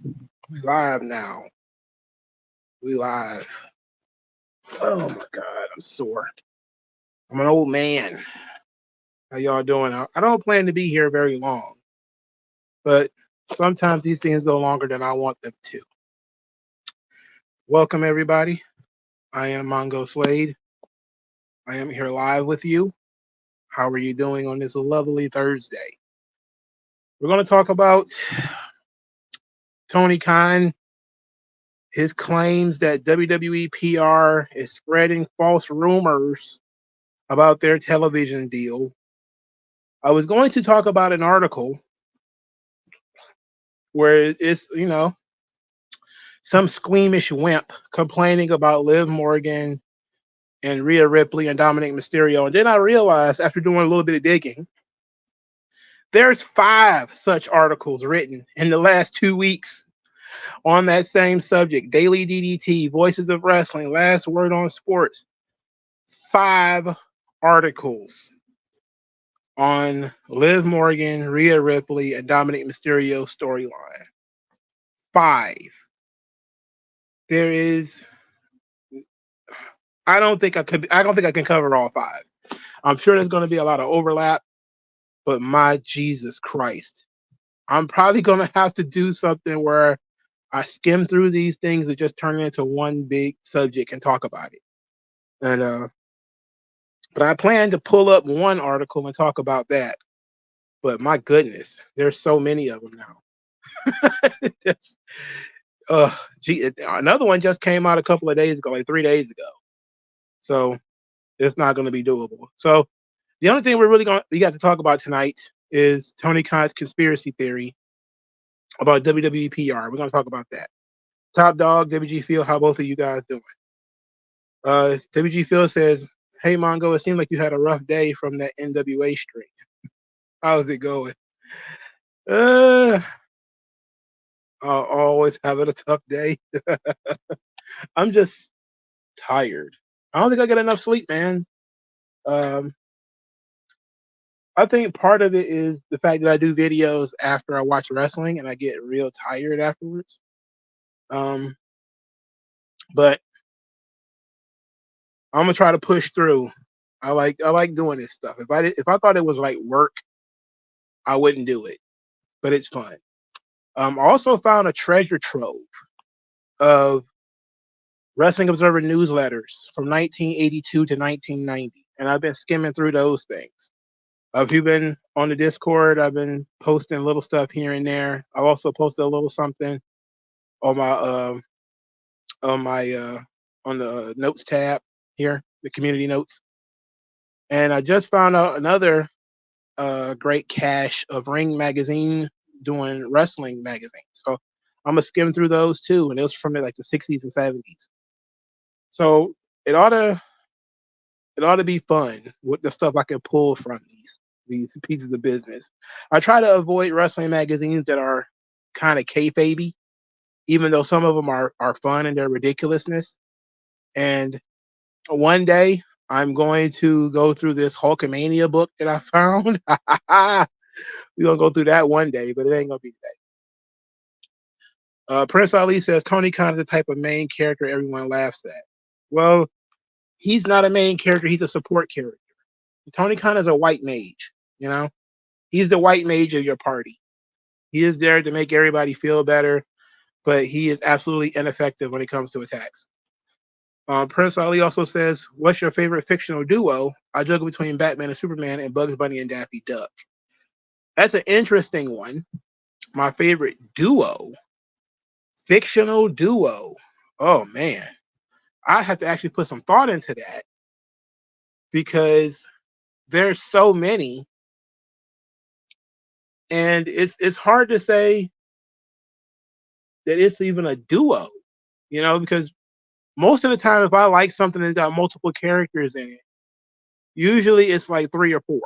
We live now. We live. Oh my God, I'm sore. I'm an old man. How y'all doing? I don't plan to be here very long, but sometimes these things go longer than I want them to. Welcome everybody. I am MongoSlade. I am here live with you. How are you doing on this lovely Thursday? We're going to talk about Tony Khan, his claims that WWE PR is spreading false rumors about their television deal. I was going to talk about an article where it's, some squeamish wimp complaining about Liv Morgan and Rhea Ripley and Dominic Mysterio. And then I realized after doing a little bit of digging, there's 5 such articles written in the last 2 weeks on that same subject. Daily DDT, Voices of Wrestling, Last Word on Sports. 5 articles on Liv Morgan, Rhea Ripley, and Dominic Mysterio storyline. 5. There is. I don't think I can cover all 5. I'm sure there's going to be a lot of overlap, but my Jesus Christ, I'm probably going to have to do something where I skim through these things and just turn it into one big subject and talk about it. And but I plan to pull up one article and talk about that. But my goodness, there's so many of them now. Just, another one just came out a couple of days ago, like 3 days ago. So it's not going to be doable. So the only thing we got to talk about tonight is Tony Khan's conspiracy theory about WWE PR. We're going to talk about that. Top Dog, WG Phil, how both of you guys doing? WG Phil says, "Hey Mongo, it seemed like you had a rough day from that NWA streak. How's it going?" I'll always having a tough day. I'm just tired. I don't think I get enough sleep, man. Um, I think part of it is the fact that I do videos after I watch wrestling and I get real tired afterwards. Um, but I'm gonna try to push through. I like doing this stuff. If I thought it was like work, I wouldn't do it. But it's fun. I also found a treasure trove of Wrestling Observer newsletters from 1982 to 1990, and I've been skimming through those things. If you've been on the Discord, I've been posting little stuff here and there. I've also posted a little something on my on the notes tab here, the community notes. And I just found out another great cache of Ring Magazine doing wrestling magazines. So I'm gonna skim through those too, and those from like the 60s and 70s. So it ought to be fun with the stuff I can pull from these pieces of business. I try to avoid wrestling magazines that are kind of kayfabe, even though some of them are fun in their ridiculousness. And one day I'm going to go through this Hulkamania book that I found. We're gonna go through that one day, but it ain't gonna be today. Prince Ali says Tony Khan is the type of main character everyone laughs at. Well, he's not a main character; he's a support character. Tony Khan is a white mage. You know, he's the white mage of your party. He is there to make everybody feel better, but he is absolutely ineffective when it comes to attacks. Prince Ali also says, "What's your favorite fictional duo?" I juggle between Batman and Superman and Bugs Bunny and Daffy Duck. That's an interesting one. My favorite duo, fictional duo. Oh man, I have to actually put some thought into that because there's so many, and it's hard to say that it's even a duo. Because most of the time, if I like something that's got multiple characters in it, usually it's like 3 or 4.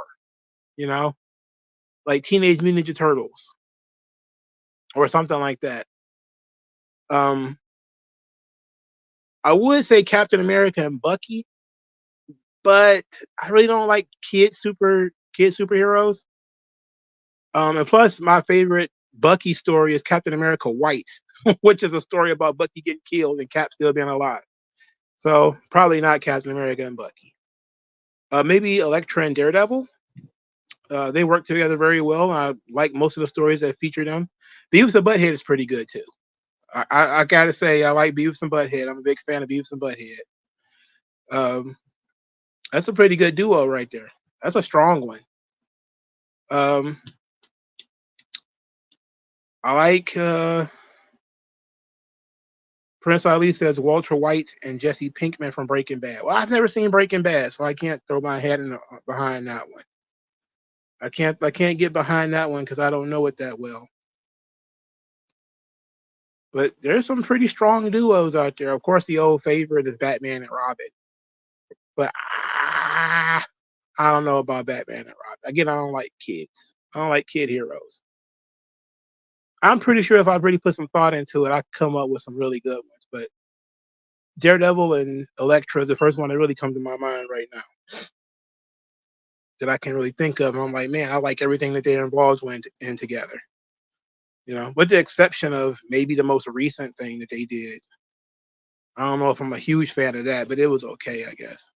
You know, like Teenage Mutant Ninja Turtles or something like that. Um, I would say Captain America and Bucky, but I really don't like kid superheroes. And plus, my favorite Bucky story is Captain America White. which is a story about Bucky getting killed and Cap still being alive. So probably not Captain America and Bucky. Maybe Elektra and Daredevil. They work together very well. I like most of the stories that feature them. Beavis and Butthead is pretty good too. I gotta say I like Beavis and Butthead. I'm a big fan of Beavis and Butthead. Um, that's a pretty good duo right there. That's a strong one. Um, I like Prince Ali says Walter White and Jesse Pinkman from Breaking Bad. Well, I've never seen Breaking Bad, so I can't throw my head behind that one. I can't get behind that one because I don't know it that well. But there's some pretty strong duos out there. Of course, the old favorite is Batman and Robin. But I don't know about Batman and Robin. Again, I don't like kids. I don't like kid heroes. I'm pretty sure if I really put some thought into it, I could come up with some really good ones. But Daredevil and Elektra is the first one that really comes to my mind right now that I can really think of. And I'm like, man, I like everything that they're involved in together. You know, with the exception of maybe the most recent thing that they did. I don't know if I'm a huge fan of that, but it was okay, I guess.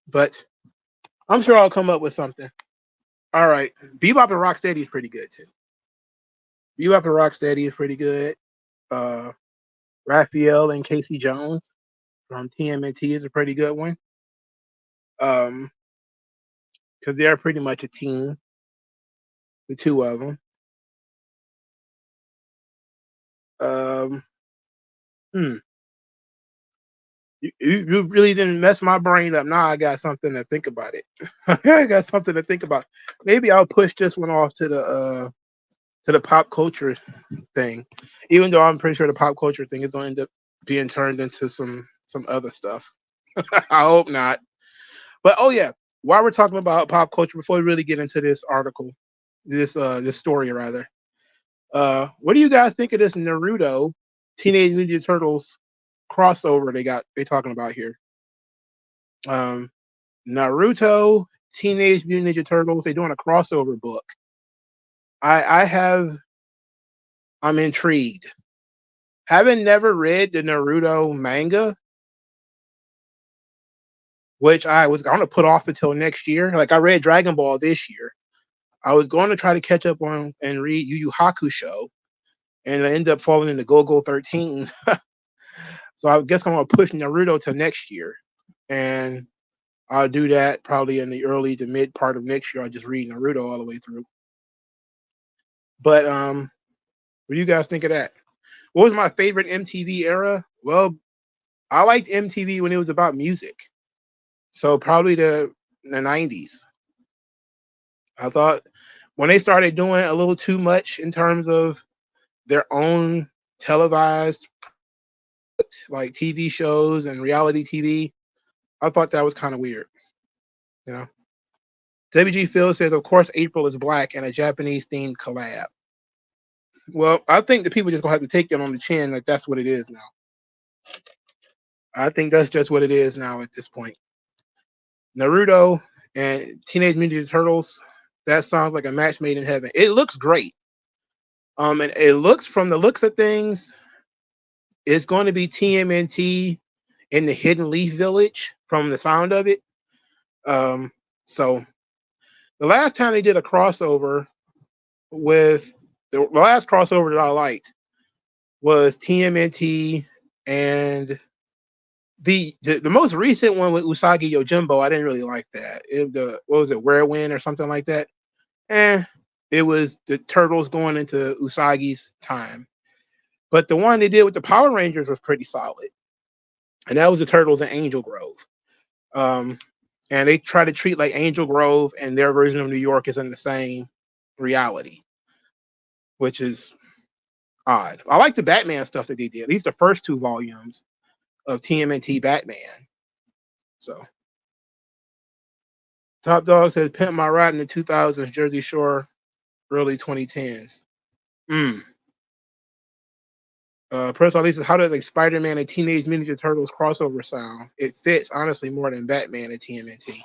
But I'm sure I'll come up with something. All right, Bebop and Rocksteady is pretty good too. Bebop and Rocksteady is pretty good. Raphael and Casey Jones from TMNT is a pretty good one. Because they're pretty much a team, the two of them. You really didn't mess my brain up. Now I got something to think about it. I got something to think about. Maybe I'll push this one off to the pop culture thing, even though I'm pretty sure the pop culture thing is going to end up being turned into some other stuff. I hope not. But oh yeah, while we're talking about pop culture, before we really get into this article, this story rather, what do you guys think of this Naruto Teenage Mutant Turtles crossover they talking about here? Naruto Teenage Mutant Ninja Turtles, they're doing a crossover book. I'm intrigued. Having never read the Naruto manga, which I was going to put off until next year. Like I read Dragon Ball this year. I was going to try to catch up on and read Yu Yu Hakusho, and I ended up falling into Go-Go 13. So I guess I'm going to push Naruto to next year. And I'll do that probably in the early to mid part of next year. I'll just read Naruto all the way through. But what do you guys think of that? What was my favorite MTV era? Well, I liked MTV when it was about music. So probably the 90s. I thought when they started doing a little too much in terms of their own televised like TV shows and reality TV, I thought that was kind of weird. You know, WG Phil says, of course, April is Black and a Japanese themed collab. Well, I think the people just gonna have to take it on the chin like that's what it is now. I think that's just what it is now at this point. Naruto and Teenage Mutant Ninja Turtles, that sounds like a match made in heaven. It looks great. And it looks, from the looks of things, it's going to be TMNT in the Hidden Leaf Village from the sound of it. So the last time they did a crossover with the last crossover that I liked was TMNT and the most recent one with Usagi Yojimbo. I didn't really like that. What was it, Whirlwind or something like that? It was the Turtles going into Usagi's time. But the one they did with the Power Rangers was pretty solid. And that was the Turtles in Angel Grove. And they try to treat like Angel Grove and their version of New York is in the same reality, which is odd. I like the Batman stuff that they did. At least the first 2 volumes of TMNT Batman. So Top Dog says Pimp My Ride in the 2000s, Jersey Shore, early 2010s. Press release says, how does like Spider-Man and Teenage Mutant Ninja Turtles crossover sound? It fits honestly more than Batman and TMNT.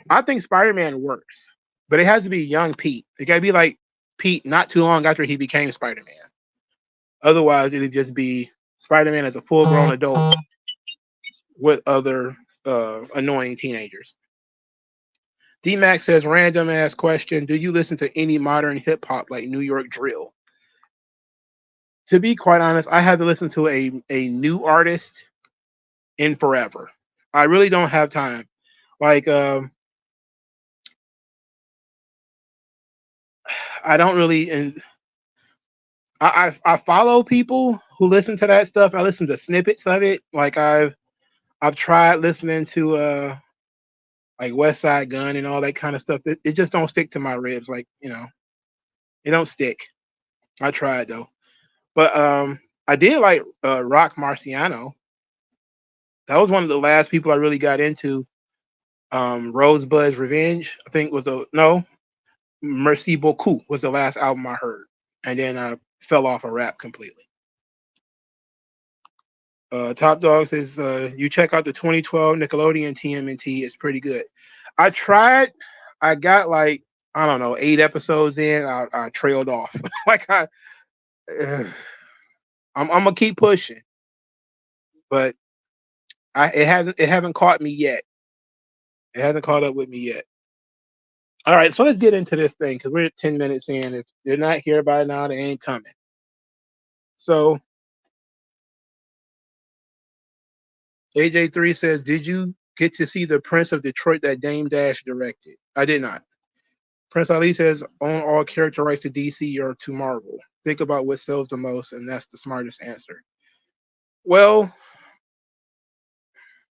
I think Spider-Man works, but it has to be young Pete. It gotta be like Pete not too long after he became Spider-Man. Otherwise, it'd just be Spider-Man as a full-grown adult with other annoying teenagers. D-Max says, random ass question, do you listen to any modern hip-hop like New York drill? To be quite honest, I haven't listened to a new artist in forever. I really don't have time. Like, I don't really, and I follow people who listen to that stuff. I listen to snippets of it. Like I've tried listening to like West Side Gun and all that kind of stuff. It just don't stick to my ribs. Like, it don't stick. I tried though, but I did like Rock Marciano. That was one of the last people I really got into. Rosebud's Revenge, I think was the no, Merci Beaucoup was the last album I heard, and then I fell off of rap completely. Top Dog says you check out the 2012 Nickelodeon TMNT. It's pretty good. I tried. I got like I don't know 8 episodes in. I trailed off. Like I'm gonna keep pushing, but it haven't caught me yet. It hasn't caught up with me yet. All right, so let's get into this thing because we're at 10 minutes in. If they're not here by now, they ain't coming. So AJ3 says, did you get to see the Prince of Detroit that Dame Dash directed? I did not. Prince Ali says, own all character rights to DC or to Marvel. Think about what sells the most, and that's the smartest answer. Well,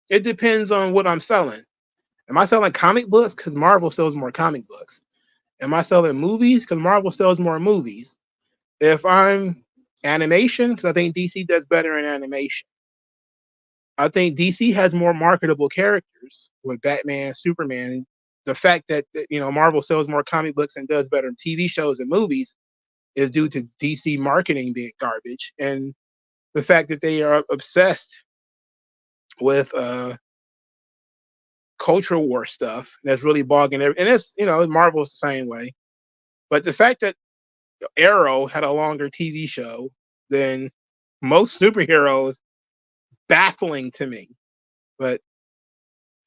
it depends on what I'm selling. Am I selling comic books? Because Marvel sells more comic books. Am I selling movies? Because Marvel sells more movies. If I'm animation, because I think DC does better in animation. I think DC has more marketable characters with Batman, Superman. The fact that Marvel sells more comic books and does better in TV shows and movies is due to DC marketing being garbage, and the fact that they are obsessed with cultural war stuff that's really bogging everything. And it's Marvel's the same way. But the fact that Arrow had a longer TV show than most superheroes, baffling to me. But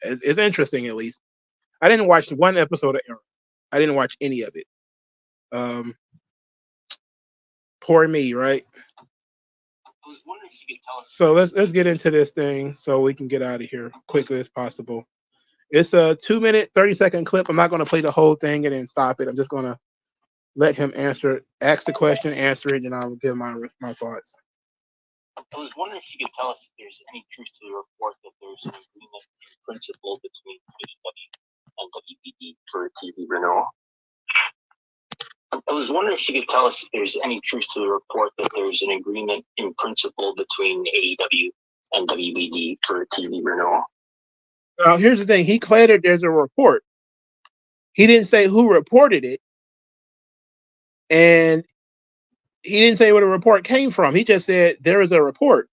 it's interesting at least. I didn't watch one episode of Arrow. I didn't watch any of it. Poor me, right? I was wondering if you could tell us. So let's get into this thing so we can get out of here quickly as possible. It's a 2-minute, 30-second clip. I'm not going to play the whole thing and then stop it. I'm just going to let him ask the question, answer it, and I'll give my thoughts. I was wondering if you could tell us if there's any truth to the report that there's an agreement in principle between AEW and WBD for TV renewal. I was wondering if you could tell us if there's any truth to the report that there's an agreement in principle between AEW and WBD for TV renewal. Now, here's the thing. He claimed there's a report. He didn't say who reported it, and he didn't say where the report came from. He just said there is a report.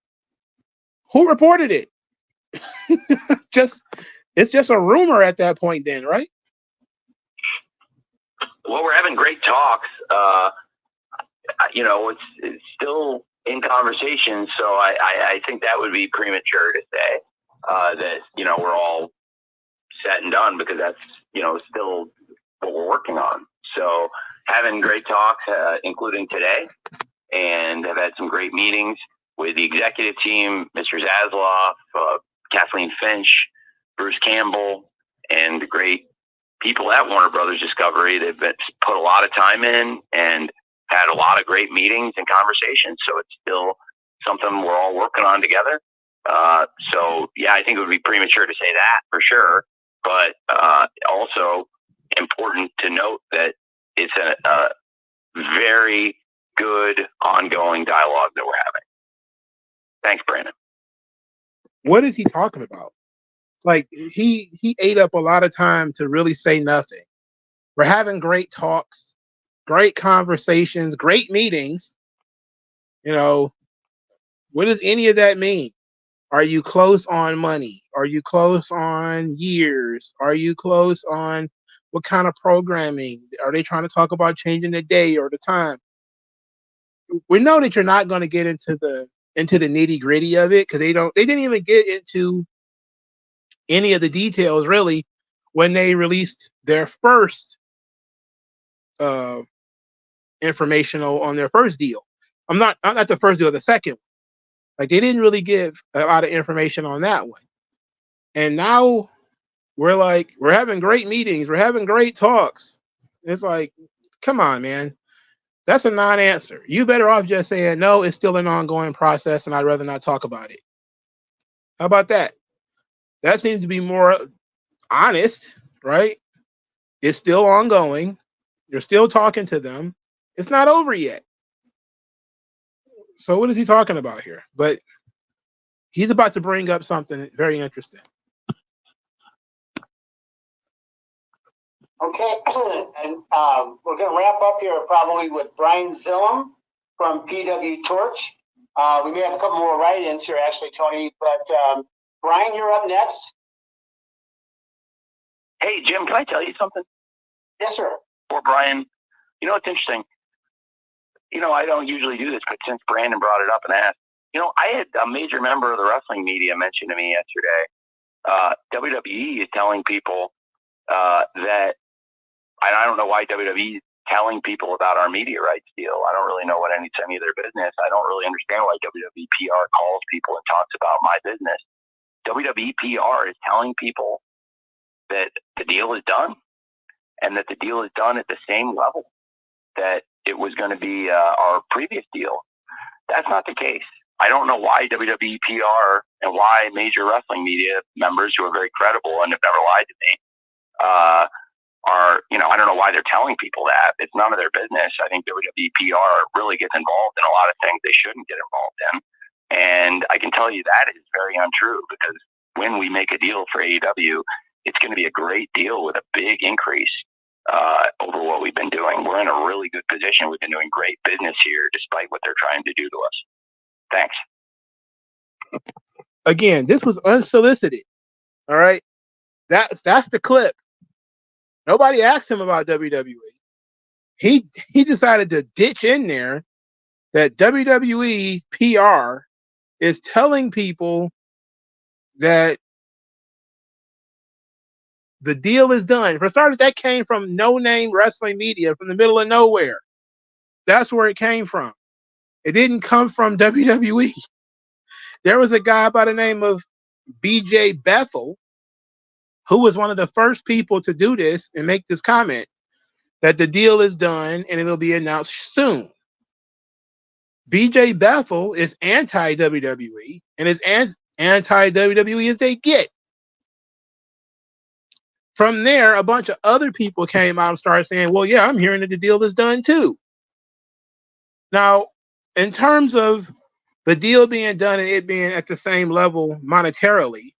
Who reported it? It's just a rumor at that point then, right? Well, we're having great talks. It's still in conversation, so I think that would be premature to say that we're all set and done, because that's still what we're working on. So having great talks, including today, and have had some great meetings with the executive team, Mr. Zasloff, Kathleen Finch, Bruce Campbell, and the great people at Warner Brothers Discovery. They've put a lot of time in and had a lot of great meetings and conversations. So it's still something we're all working on together. So yeah, I think it would be premature to say that for sure, but also important to note that it's a very good ongoing dialogue that we're having. Thanks, Brandon. What is he talking about? Like he ate up a lot of time to really say nothing. We're having great talks, great conversations, great meetings. What does any of that mean? Are you close on money? Are you close on years? Are you close on What kind of programming are they trying to talk about? Changing the day or the time? We know that you're not going to get into the nitty gritty of it because they didn't even get into any of the details really when they released their first uh, informational on their first deal. I'm not the first deal, the second. Like they didn't really give a lot of information on that one. And now we're having great meetings, we're having great talks. It's like, come on, man. That's a non-answer. You better off just saying no, it's still an ongoing process and I'd rather not talk about it. How about that? That seems to be more honest, right? It's still ongoing. You're still talking to them. It's not over yet. So what is he talking about here? But he's about to bring up something very interesting. Okay, and we're going to wrap up here probably with Brian Zillum from PW Torch. We may have a couple more write-ins here, actually, Tony, but Brian, you're up next. Hey, Jim, can I tell you something? Yes, sir. Or Brian, you know, it's interesting. You know, I don't usually do this, but since Brandon brought it up and asked, you know, I had a major member of the wrestling media mention to me yesterday. WWE is telling people that, and I don't know why WWE is telling people about our media rights deal. I don't really know what any of their business. I don't really understand why WWE PR calls people and talks about my business. WWE PR is telling people that the deal is done and that the deal is done at the same level that it was going to be our previous deal. That's not the case. I don't know why WWE PR and why major wrestling media members who are very credible and have never lied to me are, you know, I don't know why they're telling people that. It's none of their business. I think WWE PR really gets involved in a lot of things they shouldn't get involved in. And I can tell you that is very untrue because when we make a deal for AEW, it's going to be a great deal with a big increase over what we've been doing. We're in a really good position. We've been doing great business here despite what they're trying to do to us. Thanks. Again, this was unsolicited. All right. That's the clip. Nobody asked him about WWE. He decided to ditch in there that WWE PR is telling people that the deal is done. For starters, that came from no-name wrestling media from the middle of nowhere. That's where it came from. It didn't come from WWE. There was a guy by the name of BJ Bethel who was one of the first people to do this and make this comment that the deal is done and it'll be announced soon. BJ Bethel is anti-WWE and is anti-WWE as they get. From there, a bunch of other people came out and started saying, well, yeah, I'm hearing that the deal is done too. Now, in terms of the deal being done and it being at the same level monetarily,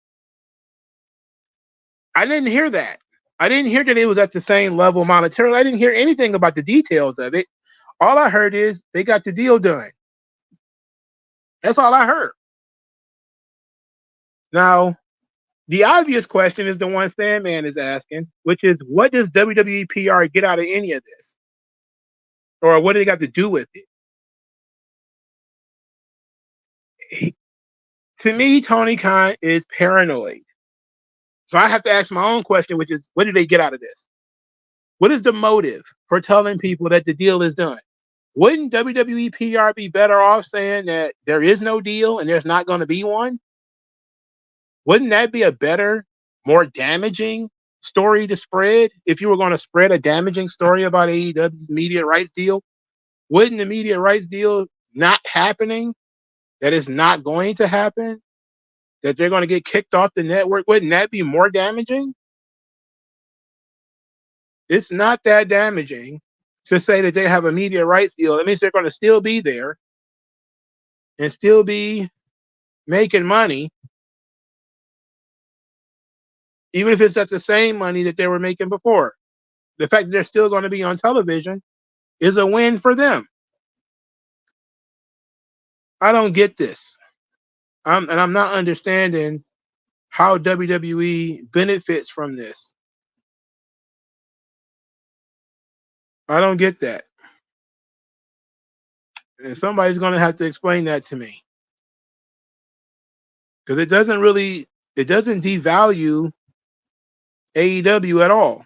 I didn't hear that. I didn't hear that it was at the same level monetarily. I didn't hear anything about the details of it. All I heard is they got the deal done. That's all I heard. Now, the obvious question is the one Sandman is asking, which is, what does WWE PR get out of any of this? Or what do they got to do with it? To me, Tony Khan is paranoid. So I have to ask my own question, which is, what do they get out of this? What is the motive for telling people that the deal is done? Wouldn't WWE PR be better off saying that there is no deal and there's not going to be one? Wouldn't that be a better, more damaging story to spread if you were going to spread a damaging story about AEW's media rights deal? Wouldn't the media rights deal not happening, that is not going to happen, that they're going to get kicked off the network, wouldn't that be more damaging? It's not that damaging to say that they have a media rights deal. That means they're going to still be there and still be making money, even if it's at the same money that they were making before. The fact that they're still going to be on television is a win for them. I don't get this. I'm not understanding how WWE benefits from this. I don't get that. And somebody's going to have to explain that to me. Because it doesn't devalue AEW at all.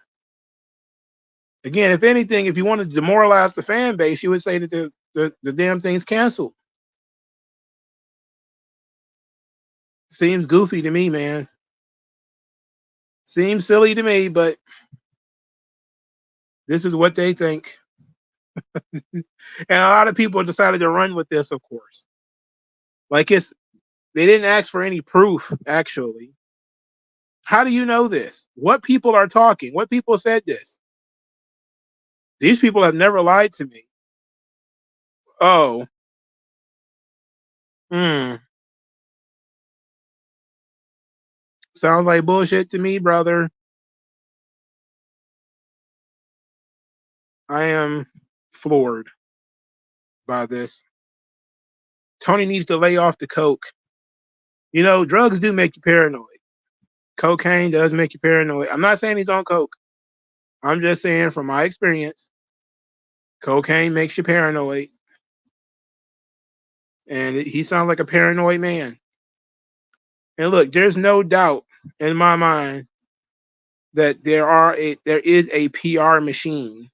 Again, if anything, if you want to demoralize the fan base, you would say that the damn thing's canceled. Seems goofy to me, man. Seems silly to me, but this is what they think. And a lot of people decided to run with this, of course. Like they didn't ask for any proof, actually. How do you know this? What people are talking? What people said this? These people have never lied to me. Oh. Sounds like bullshit to me, brother. I am floored by this. Tony needs to lay off the coke. You know, drugs do make you paranoid. Cocaine does make you paranoid. I'm not saying he's on coke. I'm just saying from my experience, cocaine makes you paranoid. And he sounds like a paranoid man. And look, there's no doubt in my mind that there is a PR machine.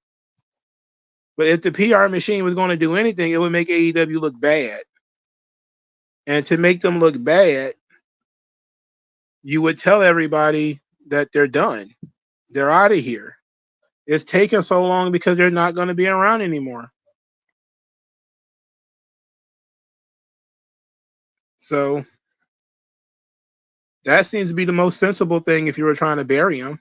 But if the PR machine was going to do anything, it would make AEW look bad. And to make them look bad, you would tell everybody that they're done. They're out of here. It's taken so long because they're not going to be around anymore. So that seems to be the most sensible thing if you were trying to bury him.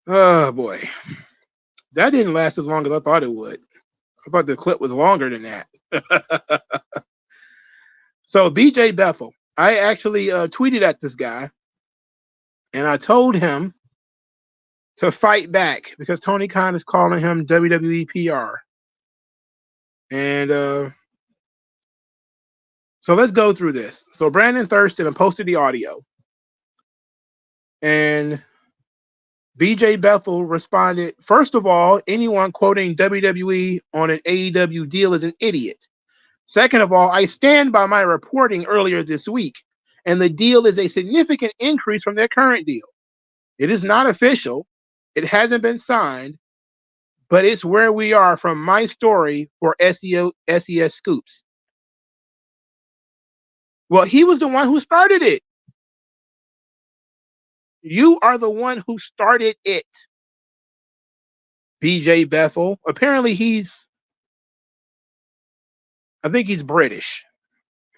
Oh boy. That didn't last as long as I thought it would. I thought the clip was longer than that. So BJ Bethel, I actually tweeted at this guy and I told him to fight back because Tony Khan is calling him WWE PR. And so let's go through this. So Brandon Thurston posted the audio. And BJ Bethel responded, first of all, anyone quoting WWE on an AEW deal is an idiot. Second of all, I stand by my reporting earlier this week, and the deal is a significant increase from their current deal. It is not official. It hasn't been signed, but it's where we are from my story for SES Scoops. Well, he was the one who started it. You are the one who started it, BJ Bethel. Apparently I think he's British.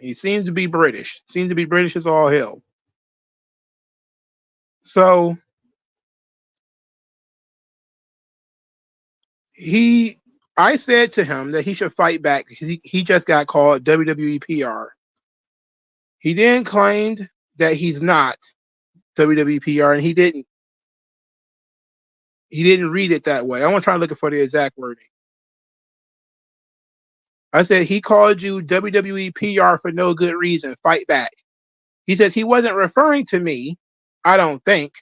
He seems to be British. Seems to be British as all hell. So I said to him that he should fight back because he just got called WWE PR. He then claimed that he's not WWE PR, and he didn't read it that way. I want to try looking for the exact wording. I said he called you WWE PR for no good reason. Fight back. He says he wasn't referring to me. I don't think.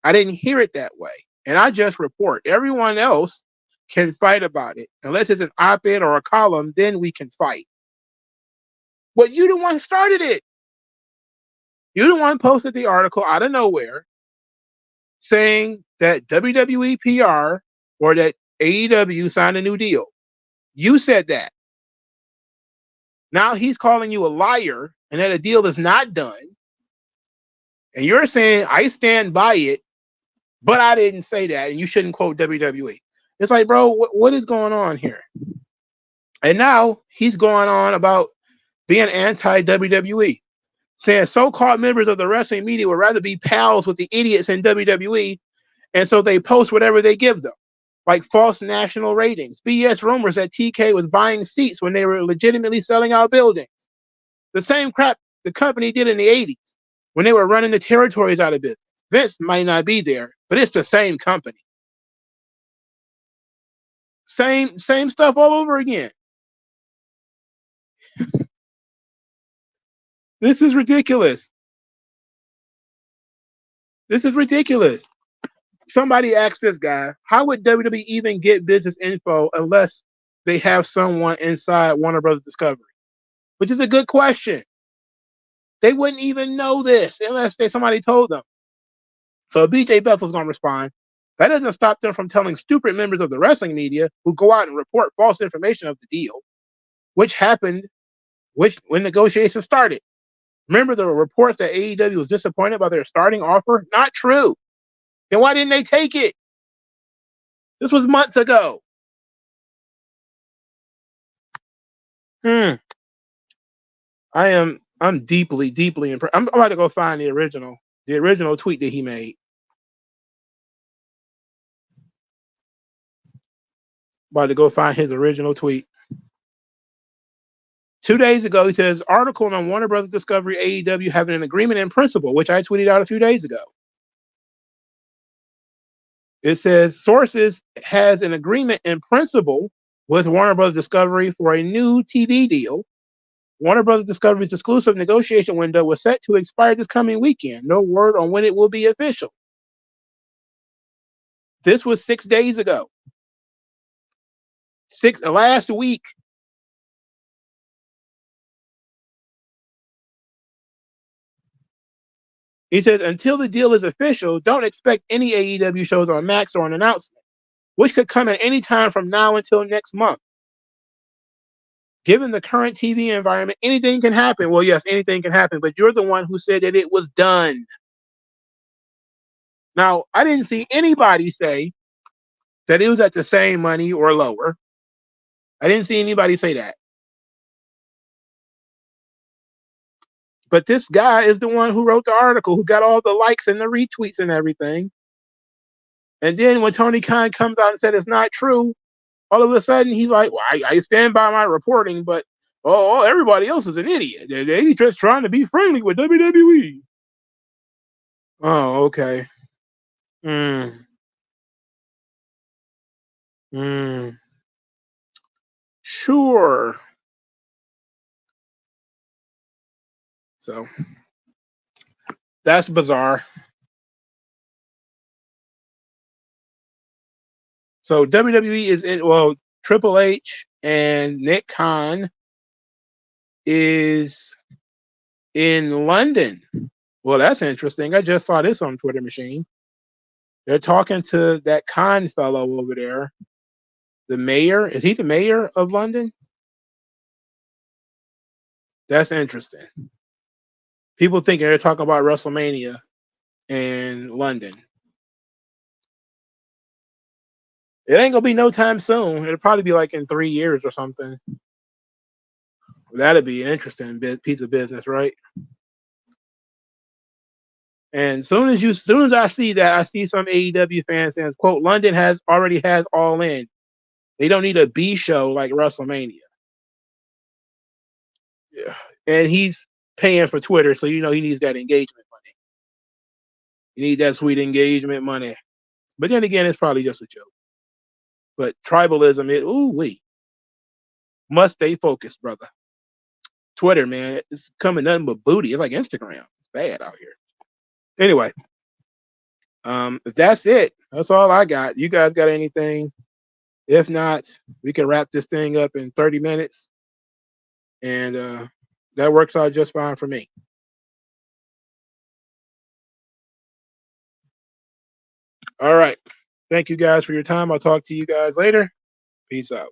I didn't hear it that way. And I just report. Everyone else can fight about it. Unless it's an op-ed or a column, then we can fight. But you the one who started it. You the one posted the article out of nowhere saying that WWE PR or that AEW signed a new deal. You said that. Now he's calling you a liar and that a deal is not done. And you're saying, I stand by it, but I didn't say that, and you shouldn't quote WWE. It's like, bro, what is going on here? And now he's going on about being anti-WWE, saying so-called members of the wrestling media would rather be pals with the idiots in WWE, and so they post whatever they give them, like false national ratings, BS rumors that TK was buying seats when they were legitimately selling out buildings. The same crap the company did in the 80s when they were running the territories out of business. Vince might not be there, but it's the same company. Same stuff all over again. This is ridiculous. This is ridiculous. Somebody asked this guy, how would WWE even get business info unless they have someone inside Warner Brothers Discovery? Which is a good question. They wouldn't even know this unless somebody told them. So BJ Bethel's going to respond. That doesn't stop them from telling stupid members of the wrestling media who go out and report false information of the deal, which happened when negotiations started. Remember the reports that AEW was disappointed by their starting offer? Not true. Then why didn't they take it? This was months ago. I'm deeply, deeply impressed. I'm about to go find the original tweet that he made. About to go find his original tweet. 2 days ago, he says, article on Warner Brothers Discovery AEW having an agreement in principle, which I tweeted out a few days ago. It says, sources has an agreement in principle with Warner Brothers Discovery for a new TV deal. Warner Brothers Discovery's exclusive negotiation window was set to expire this coming weekend. No word on when it will be official. This was 6 days ago. Last week. He says, until the deal is official, don't expect any AEW shows on Max or an announcement, which could come at any time from now until next month. Given the current TV environment, anything can happen. Well, yes, anything can happen, but you're the one who said that it was done. Now, I didn't see anybody say that it was at the same money or lower. I didn't see anybody say that. But this guy is the one who wrote the article, who got all the likes and the retweets and everything. And then when Tony Khan comes out and said it's not true, all of a sudden he's like, well, I stand by my reporting, but everybody else is an idiot. They're just trying to be friendly with WWE. Oh, okay. Sure. So that's bizarre. So WWE is Triple H and Nick Khan is in London. Well, that's interesting. I just saw this on Twitter machine. They're talking to that Khan fellow over there. The mayor. Is he the mayor of London? That's interesting. People thinking they're talking about WrestleMania in London. It ain't gonna be no time soon. It'll probably be like in 3 years or something. That'd be an interesting piece of business, right? And soon as I see that, I see some AEW fans saying, "quote London already has All In. They don't need a B show like WrestleMania." Yeah, and he's paying for Twitter, so he needs that engagement money. He needs that sweet engagement money. But then again, it's probably just a joke. But tribalism, must stay focused, brother. Twitter, man, it's coming nothing but booty. It's like Instagram. It's bad out here. Anyway, if that's it, that's all I got. You guys got anything? If not, we can wrap this thing up in 30 minutes. And that works out just fine for me. All right. Thank you guys for your time. I'll talk to you guys later. Peace out.